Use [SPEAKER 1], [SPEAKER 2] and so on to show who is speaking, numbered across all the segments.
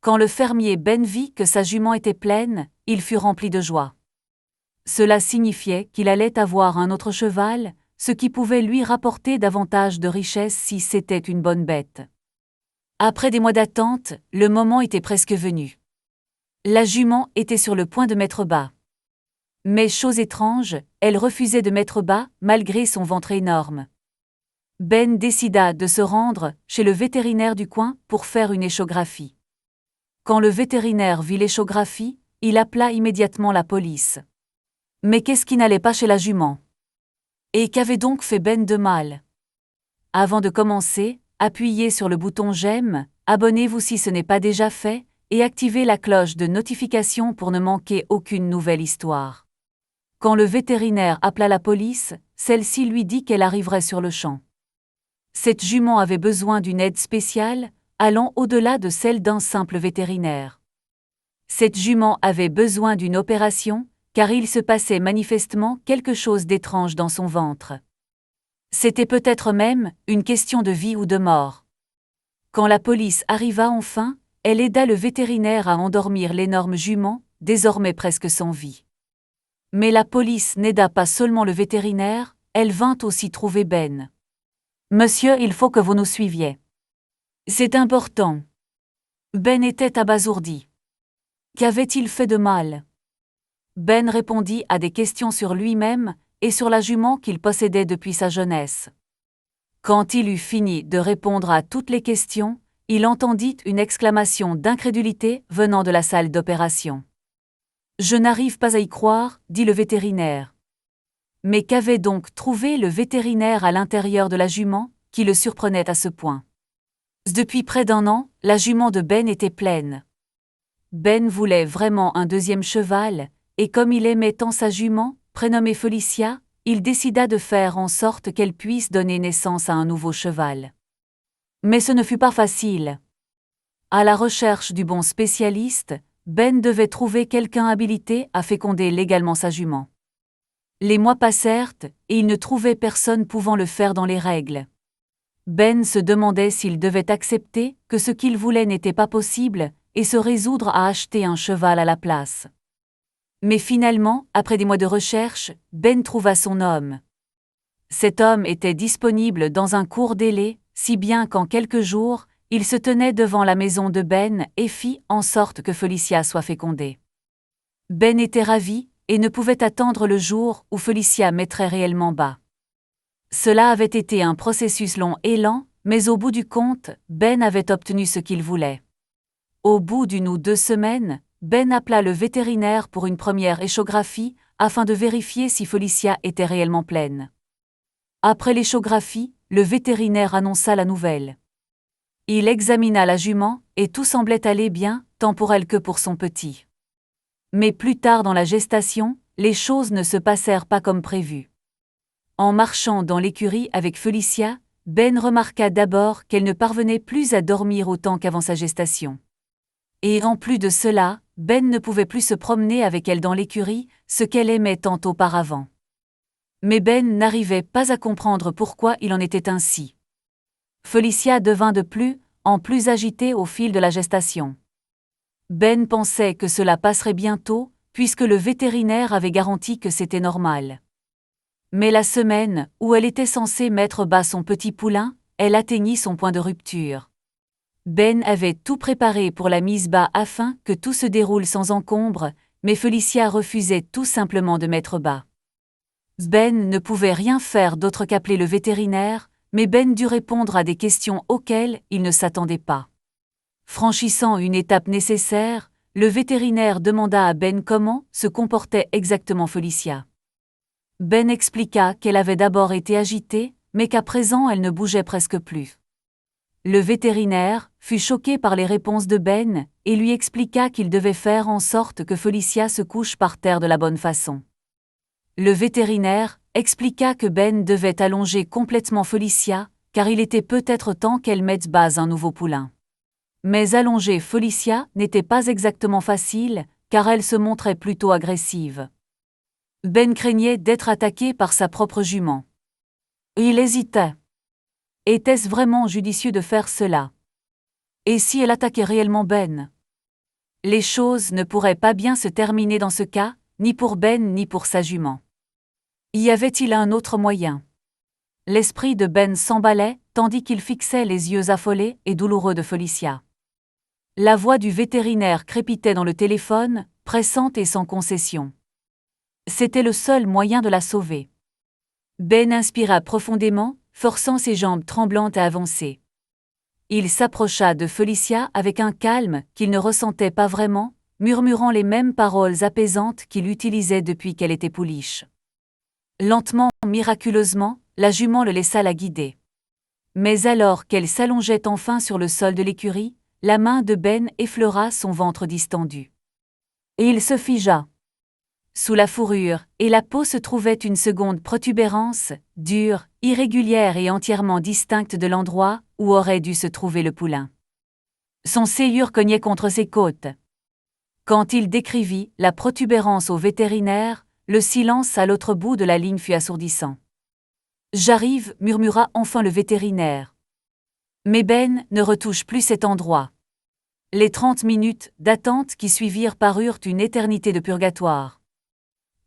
[SPEAKER 1] Quand le fermier Ben vit que sa jument était pleine, il fut rempli de joie. Cela signifiait qu'il allait avoir un autre cheval, ce qui pouvait lui rapporter davantage de richesses si c'était une bonne bête. Après des mois d'attente, le moment était presque venu. La jument était sur le point de mettre bas. Mais chose étrange, elle refusait de mettre bas, malgré son ventre énorme. Ben décida de se rendre chez le vétérinaire du coin pour faire une échographie. Quand le vétérinaire vit l'échographie, il appela immédiatement la police. Mais qu'est-ce qui n'allait pas chez la jument? Et qu'avait donc fait Ben de mal? Avant de commencer, appuyez sur le bouton j'aime, abonnez-vous si ce n'est pas déjà fait, et activez la cloche de notification pour ne manquer aucune nouvelle histoire. Quand le vétérinaire appela la police, celle-ci lui dit qu'elle arriverait sur le champ. Cette jument avait besoin d'une aide spéciale, allant au-delà de celle d'un simple vétérinaire. Cette jument avait besoin d'une opération, car il se passait manifestement quelque chose d'étrange dans son ventre. C'était peut-être même une question de vie ou de mort. Quand la police arriva enfin, elle aida le vétérinaire à endormir l'énorme jument, désormais presque sans vie. Mais la police n'aida pas seulement le vétérinaire, elle vint aussi trouver Ben. « Monsieur, il faut que vous nous suiviez. C'est important. » Ben était abasourdi. Qu'avait-il fait de mal? Ben répondit à des questions sur lui-même et sur la jument qu'il possédait depuis sa jeunesse. Quand il eut fini de répondre à toutes les questions, il entendit une exclamation d'incrédulité venant de la salle d'opération. « Je n'arrive pas à y croire, » dit le vétérinaire. Mais qu'avait donc trouvé le vétérinaire à l'intérieur de la jument, qui le surprenait à ce point? Depuis près d'un an, la jument de Ben était pleine. Ben voulait vraiment un deuxième cheval, et comme il aimait tant sa jument, prénommée Felicia, il décida de faire en sorte qu'elle puisse donner naissance à un nouveau cheval. Mais ce ne fut pas facile. À la recherche du bon spécialiste, Ben devait trouver quelqu'un habilité à féconder légalement sa jument. Les mois passèrent, et il ne trouvait personne pouvant le faire dans les règles. Ben se demandait s'il devait accepter que ce qu'il voulait n'était pas possible, et se résoudre à acheter un cheval à la place. Mais finalement, après des mois de recherche, Ben trouva son homme. Cet homme était disponible dans un court délai, si bien qu'en quelques jours, il se tenait devant la maison de Ben et fit en sorte que Felicia soit fécondée. Ben était ravi, et ne pouvait attendre le jour où Felicia mettrait réellement bas. Cela avait été un processus long et lent, mais au bout du compte, Ben avait obtenu ce qu'il voulait. Au bout d'une ou 2 semaines, Ben appela le vétérinaire pour une première échographie, afin de vérifier si Felicia était réellement pleine. Après l'échographie, le vétérinaire annonça la nouvelle. Il examina la jument, et tout semblait aller bien, tant pour elle que pour son petit. Mais plus tard dans la gestation, les choses ne se passèrent pas comme prévu. En marchant dans l'écurie avec Felicia, Ben remarqua d'abord qu'elle ne parvenait plus à dormir autant qu'avant sa gestation. Et en plus de cela, Ben ne pouvait plus se promener avec elle dans l'écurie, ce qu'elle aimait tant auparavant. Mais Ben n'arrivait pas à comprendre pourquoi il en était ainsi. Felicia devint de plus en plus agitée au fil de la gestation. Ben pensait que cela passerait bientôt, puisque le vétérinaire avait garanti que c'était normal. Mais la semaine où elle était censée mettre bas son petit poulain, elle atteignit son point de rupture. Ben avait tout préparé pour la mise bas afin que tout se déroule sans encombre, mais Felicia refusait tout simplement de mettre bas. Ben ne pouvait rien faire d'autre qu'appeler le vétérinaire, mais Ben dut répondre à des questions auxquelles il ne s'attendait pas. Franchissant une étape nécessaire, le vétérinaire demanda à Ben comment se comportait exactement Felicia. Ben expliqua qu'elle avait d'abord été agitée, mais qu'à présent elle ne bougeait presque plus. Le vétérinaire fut choqué par les réponses de Ben et lui expliqua qu'il devait faire en sorte que Felicia se couche par terre de la bonne façon. Le vétérinaire expliqua que Ben devait allonger complètement Felicia, car il était peut-être temps qu'elle mette bas un nouveau poulain. Mais allonger Felicia n'était pas exactement facile, car elle se montrait plutôt agressive. Ben craignait d'être attaqué par sa propre jument. Il hésitait. Était-ce vraiment judicieux de faire cela? Et si elle attaquait réellement Ben? Les choses ne pourraient pas bien se terminer dans ce cas, ni pour Ben ni pour sa jument. Y avait-il un autre moyen? L'esprit de Ben s'emballait, tandis qu'il fixait les yeux affolés et douloureux de Felicia. La voix du vétérinaire crépitait dans le téléphone, pressante et sans concession. C'était le seul moyen de la sauver. Ben inspira profondément, forçant ses jambes tremblantes à avancer. Il s'approcha de Felicia avec un calme qu'il ne ressentait pas vraiment, murmurant les mêmes paroles apaisantes qu'il utilisait depuis qu'elle était pouliche. Lentement, miraculeusement, la jument le laissa la guider. Mais alors qu'elle s'allongeait enfin sur le sol de l'écurie, la main de Ben effleura son ventre distendu. Et il se figea. Sous la fourrure et la peau se trouvait une seconde protubérance, dure, irrégulière et entièrement distincte de l'endroit où aurait dû se trouver le poulain. Son sciure cognait contre ses côtes. Quand il décrivit la protubérance au vétérinaire, le silence à l'autre bout de la ligne fut assourdissant. « J'arrive » murmura enfin le vétérinaire. Mais Ben ne retouche plus cet endroit. Les 30 minutes d'attente qui suivirent parurent une éternité de purgatoire.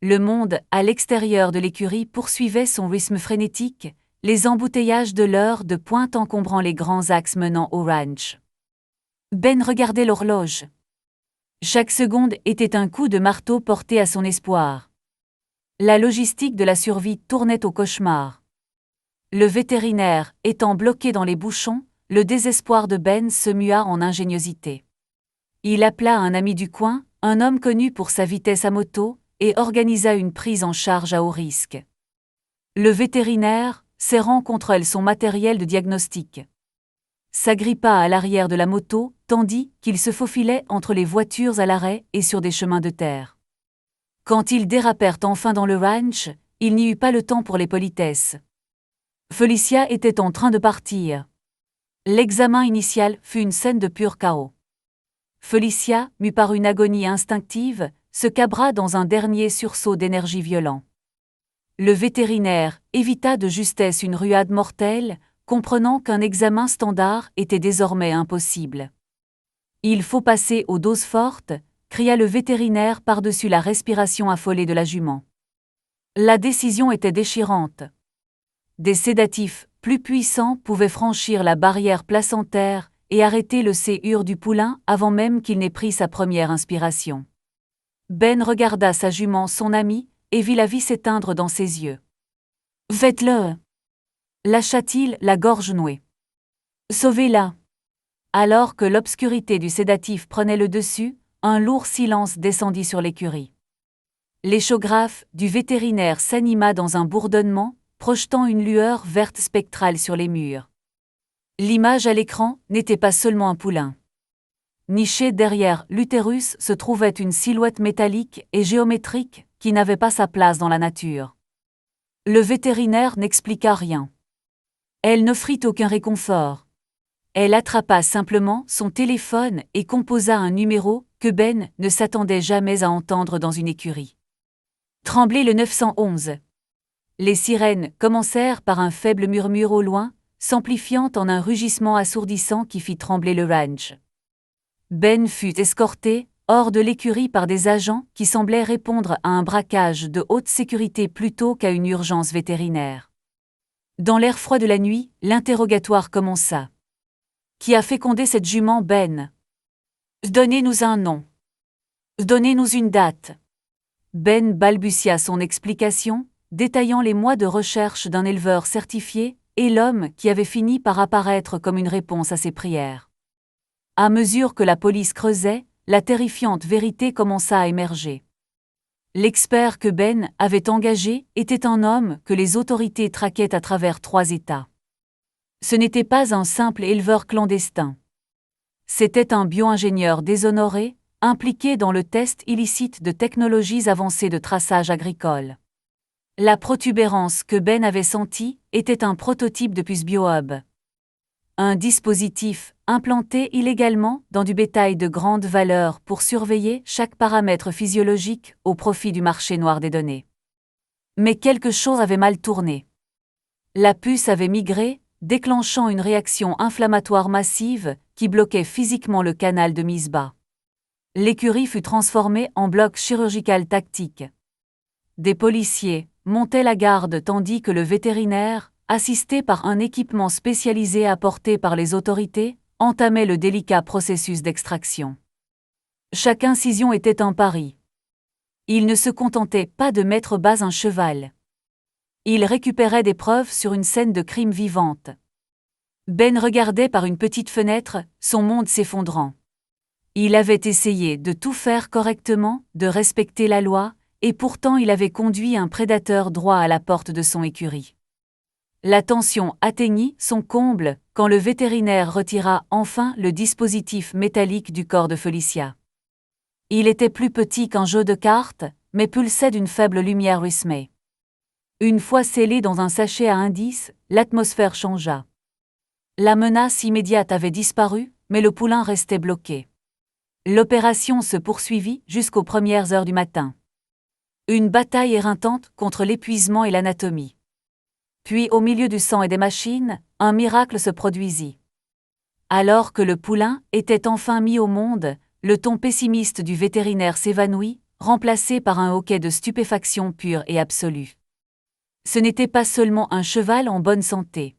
[SPEAKER 1] Le monde, à l'extérieur de l'écurie, poursuivait son rythme frénétique, les embouteillages de l'heure de pointe encombrant les grands axes menant au ranch. Ben regardait l'horloge. Chaque seconde était un coup de marteau porté à son espoir. La logistique de la survie tournait au cauchemar. Le vétérinaire étant bloqué dans les bouchons, le désespoir de Ben se mua en ingéniosité. Il appela un ami du coin, un homme connu pour sa vitesse à moto, et organisa une prise en charge à haut risque. Le vétérinaire, serrant contre elle son matériel de diagnostic, s'agrippa à l'arrière de la moto, tandis qu'il se faufilait entre les voitures à l'arrêt et sur des chemins de terre. Quand ils dérapèrent enfin dans le ranch, il n'y eut pas le temps pour les politesses. Felicia était en train de partir. L'examen initial fut une scène de pur chaos. Felicia, mue par une agonie instinctive, se cabra dans un dernier sursaut d'énergie violent. Le vétérinaire évita de justesse une ruade mortelle, comprenant qu'un examen standard était désormais impossible. « Il faut passer aux doses fortes », cria le vétérinaire par-dessus la respiration affolée de la jument. La décision était déchirante. Des sédatifs plus puissants pouvaient franchir la barrière placentaire et arrêter le séhur du poulain avant même qu'il n'ait pris sa première inspiration. Ben regarda sa jument, son ami, et vit la vie s'éteindre dans ses yeux. « Faites-le » lâcha-t-il, la gorge nouée. « Sauvez-la » Alors que l'obscurité du sédatif prenait le dessus, un lourd silence descendit sur l'écurie. L'échographe du vétérinaire s'anima dans un bourdonnement, projetant une lueur verte spectrale sur les murs. L'image à l'écran n'était pas seulement un poulain. Niché derrière l'utérus se trouvait une silhouette métallique et géométrique qui n'avait pas sa place dans la nature. Le vétérinaire n'expliqua rien. Elle n'offrit aucun réconfort. Elle attrapa simplement son téléphone et composa un numéro que Ben ne s'attendait jamais à entendre dans une écurie. Tremblay le 911. Les sirènes commencèrent par un faible murmure au loin, s'amplifiant en un rugissement assourdissant qui fit trembler le ranch. Ben fut escorté hors de l'écurie par des agents qui semblaient répondre à un braquage de haute sécurité plutôt qu'à une urgence vétérinaire. Dans l'air froid de la nuit, l'interrogatoire commença. « Qui a fécondé cette jument, Ben ? Donnez-nous un nom. Donnez-nous une date. » Ben balbutia son explication, détaillant les mois de recherche d'un éleveur certifié et l'homme qui avait fini par apparaître comme une réponse à ses prières. À mesure que la police creusait, la terrifiante vérité commença à émerger. L'expert que Ben avait engagé était un homme que les autorités traquaient à travers 3 États. Ce n'était pas un simple éleveur clandestin. C'était un bio-ingénieur déshonoré, impliqué dans le test illicite de technologies avancées de traçage agricole. La protubérance que Ben avait sentie était un prototype de puce BioHub. Un dispositif implanté illégalement dans du bétail de grande valeur pour surveiller chaque paramètre physiologique au profit du marché noir des données. Mais quelque chose avait mal tourné. La puce avait migré, déclenchant une réaction inflammatoire massive qui bloquait physiquement le canal de mise bas. L'écurie fut transformée en bloc chirurgical tactique. Des policiers montaient la garde tandis que le vétérinaire, assisté par un équipement spécialisé apporté par les autorités, entamait le délicat processus d'extraction. Chaque incision était un pari. Il ne se contentait pas de mettre bas un cheval. Il récupérait des preuves sur une scène de crime vivante. Ben regardait par une petite fenêtre, son monde s'effondrant. Il avait essayé de tout faire correctement, de respecter la loi, et pourtant il avait conduit un prédateur droit à la porte de son écurie. La tension atteignit son comble quand le vétérinaire retira enfin le dispositif métallique du corps de Felicia. Il était plus petit qu'un jeu de cartes, mais pulsait d'une faible lumière Rismay. Une fois scellé dans un sachet à indices, l'atmosphère changea. La menace immédiate avait disparu, mais le poulain restait bloqué. L'opération se poursuivit jusqu'aux premières heures du matin. Une bataille éreintante contre l'épuisement et l'anatomie. Puis, au milieu du sang et des machines, un miracle se produisit. Alors que le poulain était enfin mis au monde, le ton pessimiste du vétérinaire s'évanouit, remplacé par un hoquet de stupéfaction pure et absolue. Ce n'était pas seulement un cheval en bonne santé.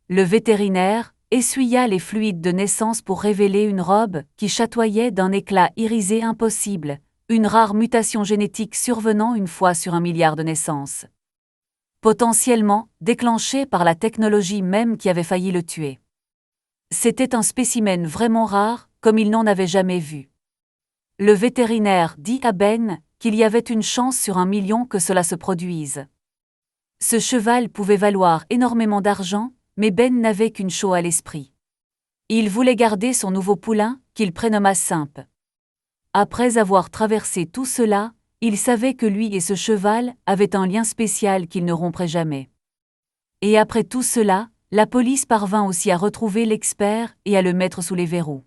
[SPEAKER 1] Le vétérinaire essuya les fluides de naissance pour révéler une robe qui chatoyait d'un éclat irisé impossible, une rare mutation génétique survenant une fois sur 1 milliard de naissances. Potentiellement déclenchée par la technologie même qui avait failli le tuer. C'était un spécimen vraiment rare, comme il n'en avait jamais vu. Le vétérinaire dit à Ben qu'il y avait une chance sur 1 million que cela se produise. Ce cheval pouvait valoir énormément d'argent, mais Ben n'avait qu'une chose à l'esprit. Il voulait garder son nouveau poulain, qu'il prénomma Simp. Après avoir traversé tout cela, il savait que lui et ce cheval avaient un lien spécial qu'il ne romprait jamais. Et après tout cela, la police parvint aussi à retrouver l'expert et à le mettre sous les verrous.